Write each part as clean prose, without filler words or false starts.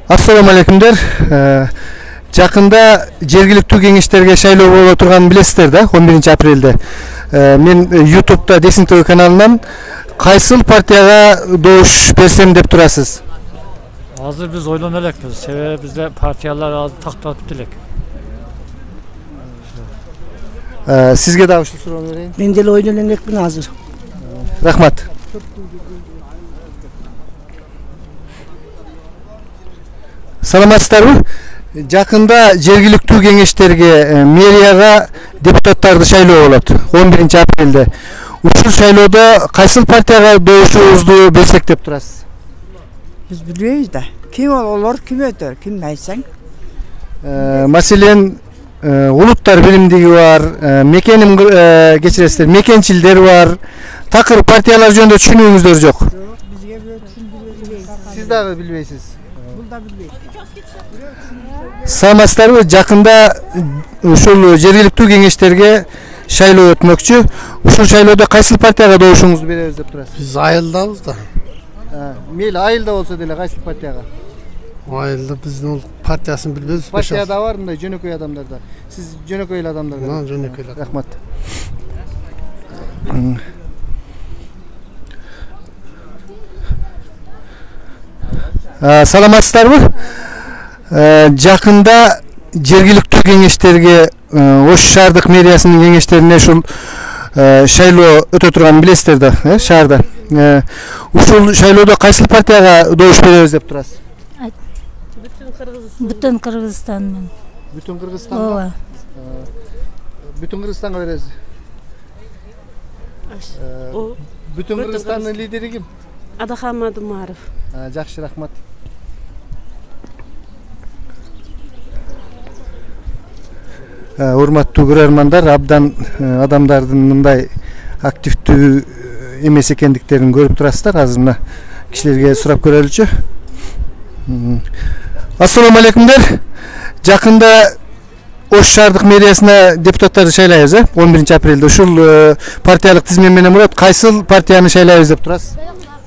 Assalamu алейкумдар. Жакында жергиликтүү кеңештерге шайлоо боло турганын билесиздер да, 11 апрелде. Мен YouTube'да Десин ТВ каналынан кайсыл партияга добуш берсем деп турасыз? Азыр биз ойлоно элекпиз. Себеби бизде партиялар азыр такталып элек. Сизге да ушул суроону берейин. Мен деле ойлоно элекмин азыр. Рахмат. Саламатсыздарбы? Жакында жергиликтүү кеңештерге, мэрияга депутаттарды шайлоо болот 11 апрелде. Ушул шайлоодо кайсыл партияга добушуңузду берсек деп турасыз? Биз билбейбиз да. Ким олор, ким өтөр, ким айтсаң? Маселен, улуттар биримдиги бар, мекеним кечиресиздер, мекенчилдер бар. Такыр партиялар жөнүндө түшүнүүңүздөр жок. Бизге билбейбиз. Сиз дагы билбейсиз. Бул да билбейт. Саламатсыздарбы? Жакында ушул жергиликтүү кеңештерге шайлоо өтмөкчү. Ушул шайлоодо кайсыл партияга добушуңузду беребиз деп турасыз? Биз айылдабыз да. Мейли айылда болсо деле кайсыл партияга? Айылда биздин партиясын билбейбиз. Партияда бар мындай жөнөкөй адамдарда. Сиз жөнөкөй эле адамдарга. Жөнөкөй эле. Рахмат. Саламатсыздарбы? Жакында жергиликтүү кеңештерге, Ош шаардык мэриясынын кеңештерине ушул шайлоо өтө турганын билесиздер да, шаарда. Ушул шайлоодо кайсыл партияга добуш беребиз деп турасыз? Бүтүн Кыргызстан. Бүтүн Кыргызстанга? Бүтүн Кыргызстанга беребиз. Бүтүн Кыргызстандын лидери ким? Адахан Мадумаров. Жакшы, рахмат. Урматтуу көрөрмандар, абдан адамдардын мындай активдүү эмес экендиктерин көрүп турасыздар. Азыр мына кишилерге сурап көрөлүчү. Ассаламу алейкумдар. Жакында Ош шаардык мэриясына депутаттарды шайлайбыз, 11 апрелде. Ушул партиялык тизмен менен мурат кайсыл партияны шайлайбыз деп турасыз?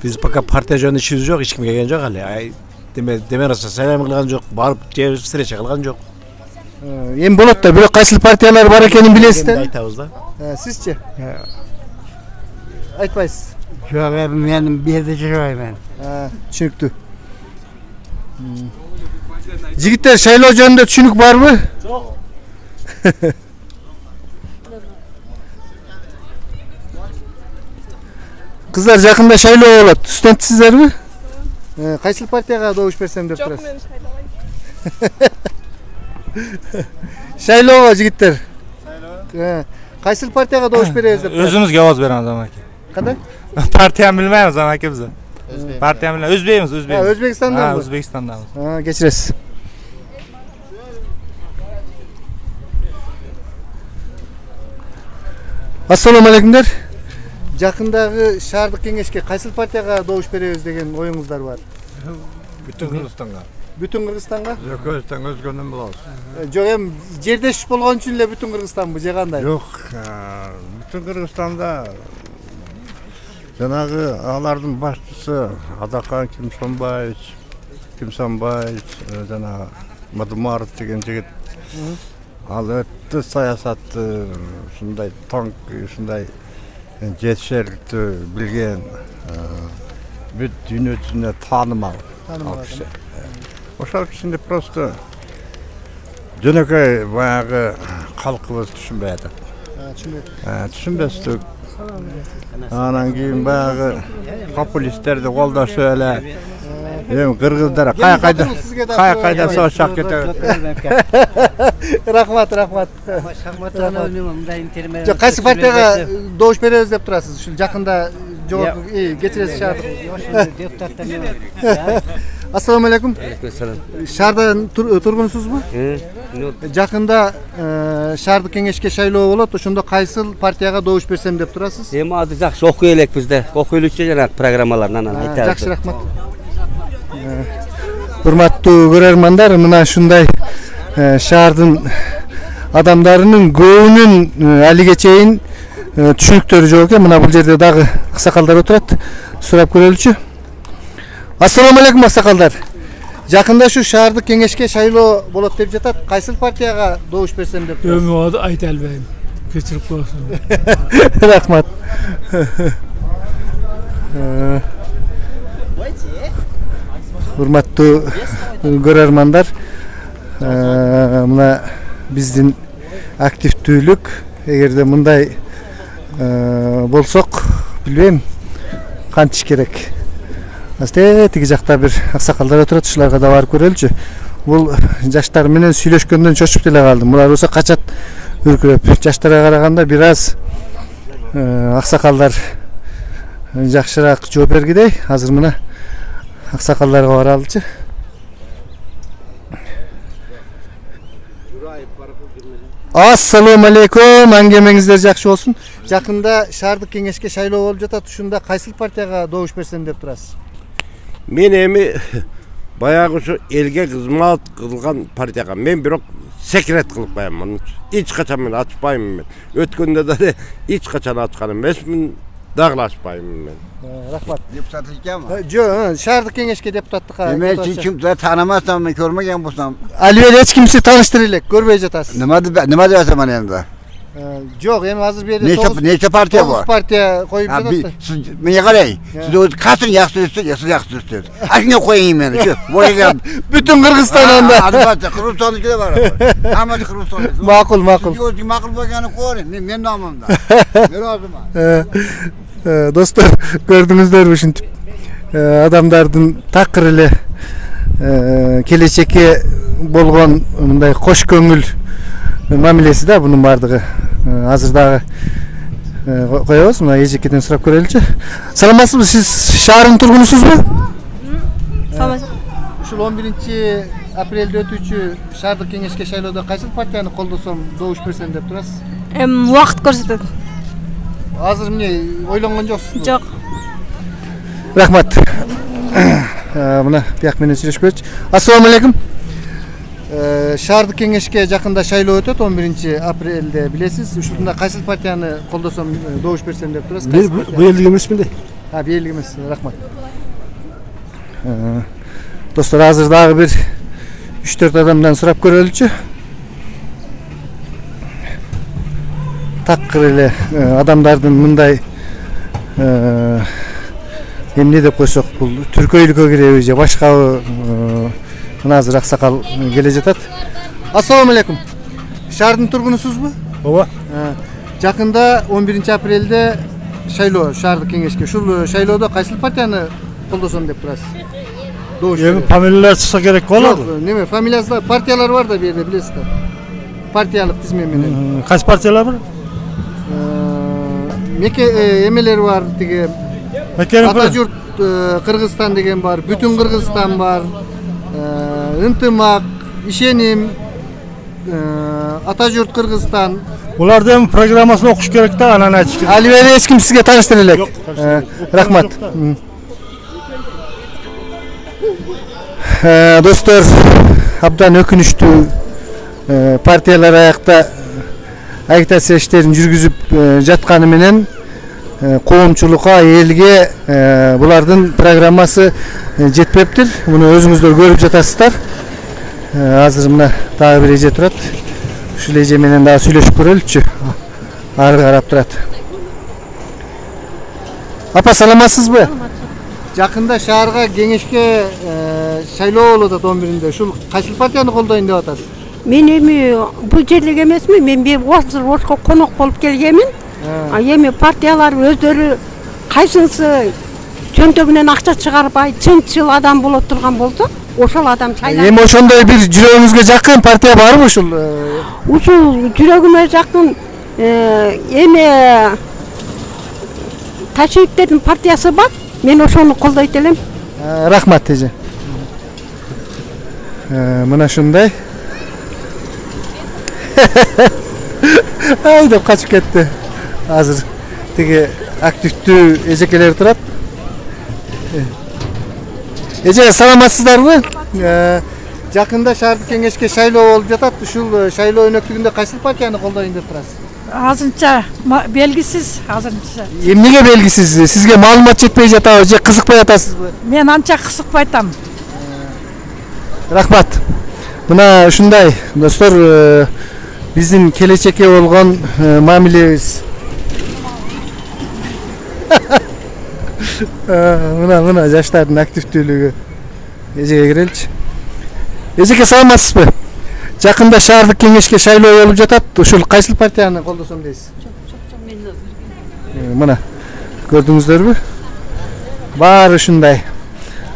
Биз пока партия жөнүндө ишибиз жок, эч ким келген жок але. Деме раса сайлам кылган жок, барып встреча кылган жок. Эми болот да, бирок кайсыл партиялар бар экенин билесиздер? Айтабыз да. Сизчи? Айтпайсыз. Жок, мен берде жүрбөймүн. Түшүнүктүү. Жигиттер, шайлоо жөнүндө түшүнүк барбы? Жок. Кыздар, жакында шайлоо болот. Студентсиздерби? Кайсыл партияга добуш берсем деп турасыз? Жок, мен шайлабайм. Шайлоого жигиттер. Кайсыл партияга добуш беребиз деп турасыз? Өзүмүзгө оvoz беребиз амаке. Кандай? Партияны билбейбиз амаке биз. Партияны билбейбиз, өзбекмиз. Өзбекстандабы? Өзбекстандабыз. Кечиресиз. Ассаламу алейкумдар. Жакындагы шаардык кеңешке кайсыл партияга добуш беребиз деген оюңуздар бар? Бүтүн Кыргызстанга. Бүтүн Кыргызстанга? Жок, өзгөнөн болобуз. Жок, эми жердеш болгон үчүн эле бүтүн Кыргызстанбы же кандай? Жок, бүтүн Кыргызстанда жанагы алардын башчысы Адахан Кимсанбаевич, жана Мадумаров деген жигит. Ал өтө саясатты ушундай тоң, ушундай жетишерликтүү билген, бүт дүйнөсүнө таанымал. Ошол кишини просто жөнөкөй баягы калкыбыз түшүнбөй атат. Түшүнбөстүк. Анан кийин баягы популисттерди колдошуп эле эми кыргыздар кайда согушак кетет. Рахмат. Жок, кайсы партияга добуш беребиз деп турасыз? Ушул жакында жогорку кечиресиз шаардык. Ассаламу алейкум. Шаарда тургунсузбу? Жакында шаардык кеңешке шайлоо болот. Ошондо кайсыл партияга добуш берсем деп турасыз? Эми азыр жакшы окуй элек бизде. Окуйлучу жанагы программалардан айтабыз. Жакшы, рахмат. Урматтуу көрөрмандар, мына ушундай шаардын адамдарынын көбүнүн алиге чейин түшүнүктөрү жок экен. Мына бул жерде дагы аксакалдар отурат. Сурап көрөлүчү. Ассаламу алейкум аксакалдар. Жакында şu шаардык кеңешке шайлоо болот деп жатат. Кайсыл партияга добуш берсем деп турасыз? Ömü adı ayta elbeyim. Geçirip koyasın. Rahmat. Hurmattуу көрөрмандар, мына биздин активдүүлүк эгерде мындай болсок, билбейм, кантиш керек. Тиги жакта бир аксакалдар отурат, ушуларга да барып көрөлчү. Бул жаштар менен сүйлөшкөндөн чочуп деле калдым. Булар болсо качат үркүрөп. Жаштарга караганда бир аз аксакалдар жакшыраак жооп бергидей. Азыр мына аксакалдарга баралычы. Assalamu alaikum, аңгемеңиздер жакшы болсун. Жакында шаардык кеңешке шайлоо болуп жатат. Ушунда кайсыл партияга добуш берсем деп турасыз? Мен эми баягы ушу элге кызмат кылган партияга мен бирок секрет кылып коёмун. Эч качан мен ачпаймын мен. Өткөндө да эч качан ачкан эмесмин, дагы ачпаймын мен. Рахмат. Депутат экенби? Жок, шаардык кеңешке депутаттыкка. Эми кимди таанамасам, мен көрмөгөн болсом. Албетте эч кимди тааныштыра элек, көрбөй жатасыз. Нема деп атам энди? Жок, эми азыр берди. Нече партия бар? 9 партия коюп жатат. Мен карай. Сиз өзү катын жакшы өстүр. Ашыне коюйм мен. Боюга бүтүн Кыргызстан анда. Албетте, Кыргызстан келе бар. Хамма Кыргызстан. Макул, макул. Өзү макул болгону көр. Мен намымда. Мен өзүм. Достор, көрдүңүздөрбү ушинтип адамдардын такыр эле келечекке болгон мындай кош көңүл мамилеси да бунун бардыгы. Азыр дагы коебуз, мына эжекеден сурап көрөлүчү. Саламатсызбы, сиз шаардын тургунусузбу? Саламатсыз. Ушул 11-апрелде өтүүчү шаардык кеңешке шайлоодо кайсыл партияны колдосом, добуш берсем деп турасыз? Убакыт көрсөтөт. Азыр эмне ойлонгон жоксузбу? Жок. Рахмат. Мына бияк менен сүйлөшкөнчү. Ассаламу алейкум. Шаардык кеңешке жакында шайлоо өтөт 11-апрелде, билесиз. Ушунда кайсыл партияны колдосом, добуш берсем деп турасыз? Бу элдик эмесмин да. Бу элдик эмес. Рахмат. Достор, азыр дагы бир 3-4 адамдан сурап көрөлүчү. Такыр эле адамдардын мындай эмне деп койсок, бул түркөйлүккө киреби же башкабы, мына азыр аксакал келе жатат. Ассаламу алейкум. Шаардын тургунусузбу? Ооба. Жакында 11-апрелде шайлоо шаардык кеңешке. Ушул шайлоодо кайсыл партияны колдосом деп турасыз? Эми фамилиялар чыкса керек болот. Неме, фамилиясы партиялар бар да бу жерде, билесиз да. Партиялык тизме менен. Кайсы партиялар бар? Эмелер бар, тиги Атажурт Кыргызстан деген бар, Бүтүн Кыргызстан бар, Ынтымак, Ишеним, Атажурт Кыргызстан. Булардын программасын окуш керек да, анан айтыш керек. Албетте эч ким сизге тааныштыра элек. Рахмат. Достор, абдан өкүнүчтүү партиялар аякта агитация иштерин жүргүзүп жатканы менен коомчулукка, элге булардын программасы жетпептир. Муну өзүңүздөр көрүп жатасыздар. Азыр мына дагы бир эже турат. Ушул эже менен дагы сүйлөшүп көрөлүчү. Ары карап турат. Апа, саламатсызбы? Жакында шаарга кеңешке шайлоо болуп атат 11-inde. Ушул кайсыл партияны колдойн деп атасыз? Мен эми бул жерлик эмесмин, мен Ошко конок болуп келгенмин. Эми партиялар өздөрү кайсынысы чөнтөгүнөн акча чыгарбай, чынчыл адам боло турган болсо, ошол адам шайланат. Эми ошондой бир жүрөгүңүзгө жакын партия барбы ушул? Ушул жүрөгүмө жакын эми Ташиевтердин партиясы бар. Мен ошону колдойт элем. Рахмат эже. Мына шундай. Ай деп качып кетти. Азыр тиги активдүү эжекелер турат. Эже, саламатсыздарбы? Жакында шаардык кеңешке шайлоо болуп жатат. Ушул шайлоо өнөктүгүндө кайсыл партияны колдойн деп турасыз? Азырынча белгисиз, азырынча. Эмнеге белгисиз? Сизге маалымат жетпей жатабы же кызыкпай атасызбы? Мен анча кызыкпай атам. Рахмат. Мына ушундай достор, биздин келечекке болгон мамилебиз. Мына жаштардын активдүүлүгү. Эжеге киреличи. Эжеке саламатсызбы? Жакында шаардык кеңешке шайлоо болуп жатат. Ушул кайсыл партияны колдосом дейсиз? Мына көрдүңүздөрбү? Баары ушундай.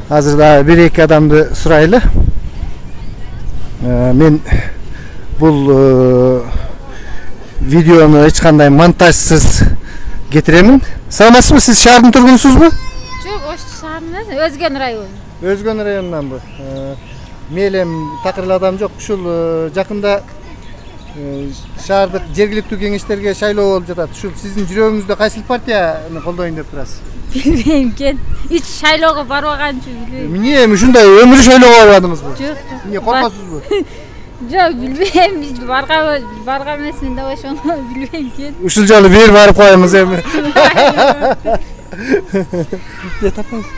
Азыр да 1-2 адамды сурайлы. Мен бул видеону эч кандай монтажсыз кетиремин. Саламатсызбы? Сиз шаардын тургунусузбу? Жок, ош шаарынан эмес, Өзгөн району. Өзгөн районунанбы? Мелем такырлы адам жок. Ушул жакында шаардык жергиликтүү кеңештерге шайлоо болуп жатат. Ушул сиздин жүрөгүңүздө кайсыл партияны колдойм деп турасыз? Билбейм кен. Hiç шайлоого барбаганчы билбейм. Эмне ушундай өмүрү шайлоого барбадыңызбы? Жок. Эмне коркосузбу? Жок, билбейм. Hiç барган эмесмин да ошону билбейм кен. Ушул жолу бир барып коюңуз эми. Не таппайсыз?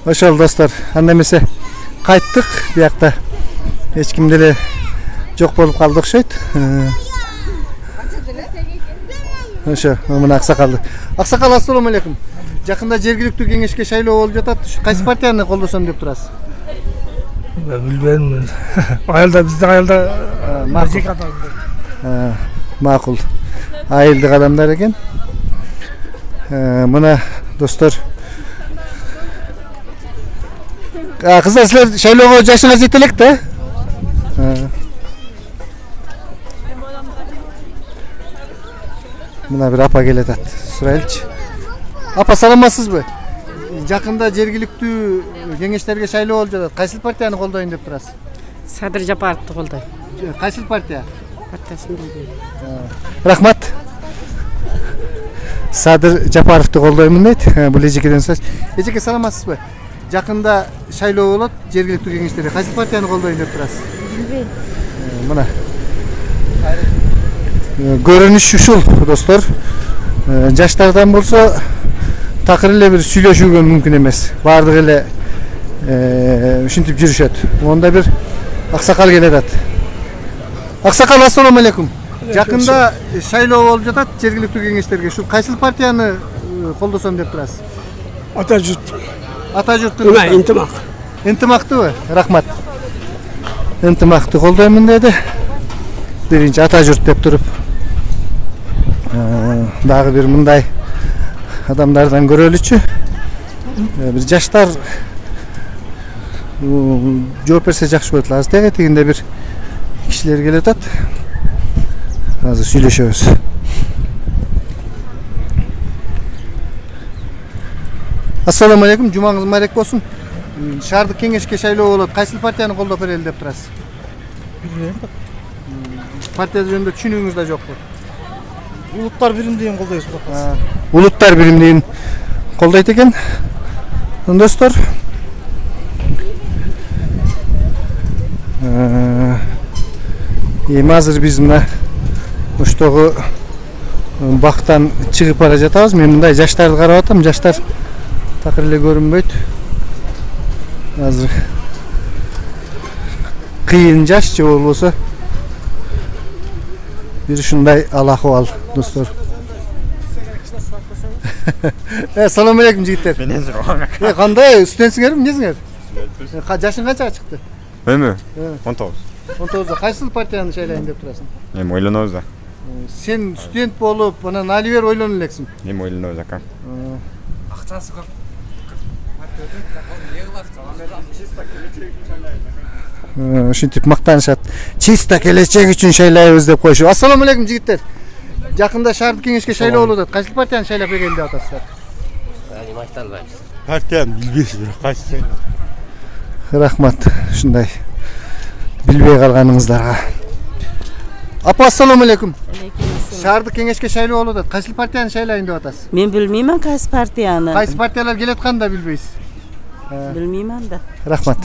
Ошол достор, анда эмесе кайттык. Биякта эч ким деле жок болуп калды окшойт. Ошо, мына аксакалды. Аксакал, ассаламу алейкум. Жакында жергиликтүү кеңешке шайлоо болуп жатат. Кайсы партияны колдосом деп турасыз? Билбейм. Айылда биздин айылда мажик адамдар. Макул. Айылдык адамдар экен. Мына достор. Кыздар, силер шайлоого жашыңыз жете элек да? Мына бир апа келатат. Сурайлычы. Апа, саламатсызбы? Жакында жергиликтүү кеңештерге шайлоо болуп жатат. Кайсыл партияны колдойм деп турасыз? Садыр Жапаровду колдойм. Кайсыл партия? Партиясын билбейм. Рахмат. Садыр Жапаровду колдоймун дейт. Бул эжекеден сөз. Эжеке, саламатсызбы? Жакында шайлоо болот жергиликтүү кеңештерге. Кайсыл партияны колдойм деп турасыз? Билбейм. Мына. Көрүнүш ушул достор. Жаштардан болсо такыр эле бир сүйлөшүүгө мүмкүн эмес. Бардыгы эле ушинтип жүрүшөт. Онда бир аксакал келатат. Аксакал, ассаламу алейкум. Жакында шайлоо болуп жатат жергиликтүү кеңештерге. Ушул кайсыл партияны колдосом деп турасыз? Ата журт. Ата журттун. Интимак. Интимактыбы? Рахмат. Интимакты колдоймун деди. Биринчи ата журт деп туруп. Дагы бир мындай адамдардан көрөлүчү. Бир жаштар жооп берсе жакшы болот. Азыр теге тигинде бир кишилер келатат. Азыр сүйлөшөбүз. Ассаламу алейкум, жумаңыз мубарак болсун. Шаардык кеңешке шайлоо болот. Кайсыл партияны колдоп берели деп турасыз? Билбейм. Партия жөнүндө түшүнүгүңүз да жокпу? Улуттар биримдигин колдойсуз да. Улуттар биримдигин колдойт экен. Достор. Эми азыр биз мына оштогу бактан чыгып бара жатабыз. Мен мындай жаштарды карап атам. Жаштар такыр эле көрүнбөйт. Азыр кыйын жаш же болбосо бир ушундай ал акыбал, достор. Салам алейкум жигиттер. Менен сураган. Кандай студентсиңерби, эмнесиңер? Жашың канчага чыкты? Эми 19. 19. Кайсыл партияны шайлайын деп турасың? Эми ойлонобуз да. Сен студент болуп, анан али бер ойлонуп элексиң. Эми ойлонобуз ака. Акчасы көп. Ушинтип мактанышат. Чисто келечек үчүн шайлайбыз деп коюшу. Ассаламу алейкум жигиттер. Жакында шаардык кеңешке шайлоо болуп атат. Кайсыл партияны шайлап берели деп атасыздар? Эми айта албайбыз. Партияны билбейбиз, бирок кайсы. Рахмат. Ушундай билбей калганыңыздарга. Апа, ассаламу алейкум. Шаардык кеңешке шайлоо болуп атат. Кайсыл партияны шайлайын деп атасыз? Мен билмеймин кайсы партияны. Кайсы партиялар келатканын да билбейсиз? Билмеймин да. Рахмат.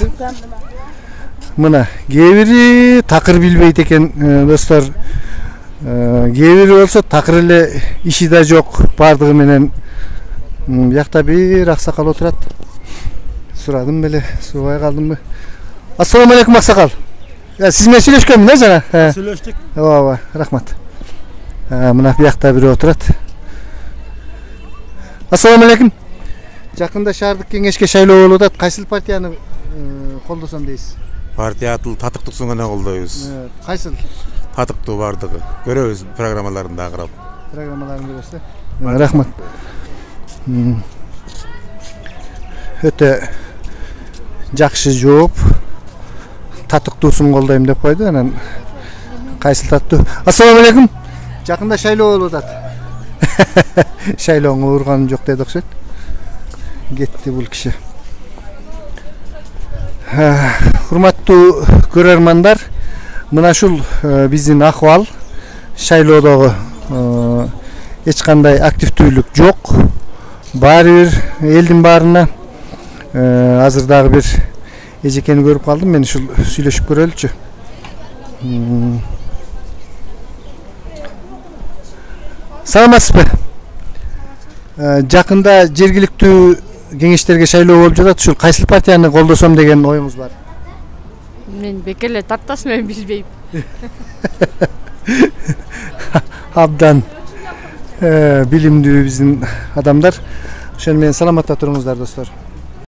Мына кээ бири такыр билбейт экен, достор. Кээ бири болсо такыр эле иши да жок, бардыгы менен Buyakta bir aksakal oturat. Suradım böyle, suya kaldım mı? Assalamu alaikum aksakal. Ya siz mesele işkemi ne sana? Söyleştik. Ova, rahmat. Mına buyakta biri oturat. Assalamu alaikum. Жақында шаардык кеңешке шайлоо болуп атат. Кайсыл партияны колдосом дейсиз? Партия атыл татыктыксын гана колдойбуз. Кайсыл? Татыктуу бардыгы. Көрөбүз программаларында карап. Программаларын көрөсүз. Рахмат. Өтө жакшы жооп. Татыктуусун колдойм деп койду. Анан кайсыл таттуу? Ассаламу алейкум. Жақында шайлоо болуп атат. Шайлооңо урганым жок деди окшойт. Кетти бул киши. Урматтуу көрөрмандар, мына ушул биздин акыбал шайлоодогу эч кандай активдүүлүк жок. Баары бир элдин баарына азыр дагы бир эжекени көрүп калдым. Мен ушул сүйлөшүп көрөлүчү. Саламатсызбы? Жакында жергиликтүү кеңештерге шайлоо болуп жатат. Ушул кайсыл партияны колдосом деген оюңуз бар? Мен бекеле тартасым, мен билбейм. Абдан билимдүү биздин адамдар. Ошону менен саламатта туруңуздар достор.